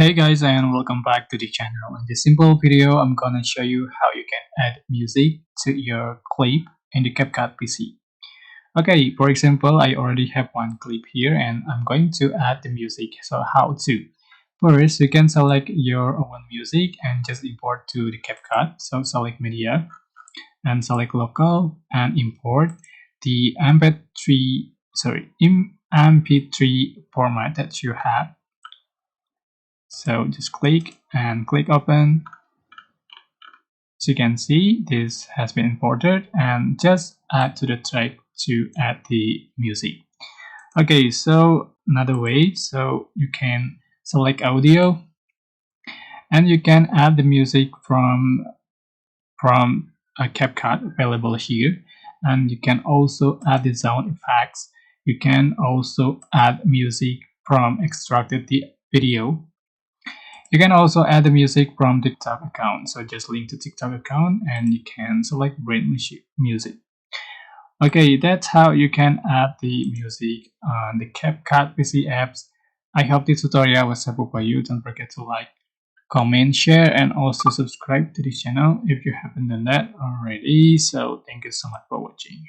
Hey guys, and welcome back to the channel. In this simple video, I'm gonna show you how you can add music to your clip in the CapCut PC. Okay, for example, I already have one clip here and I'm going to add the music. So how to? First, you can select your own music and just import to the CapCut. So select media and select local and import the MP3 format that you have. So just click and click open. As you can see, this has been imported, and just add to the track to add the music. Okay, so another way, so you can select audio and you can add the music from a CapCut available here, and you can also add the sound effects. You can also add music from extracted the video. You can also add the music from TikTok account. So just link to TikTok account and you can select Brain Music. Okay, that's how you can add the music on the CapCut PC apps. I hope this tutorial was helpful for you. Don't forget to like, comment, share, and also subscribe to this channel if you haven't done that already. So thank you so much for watching.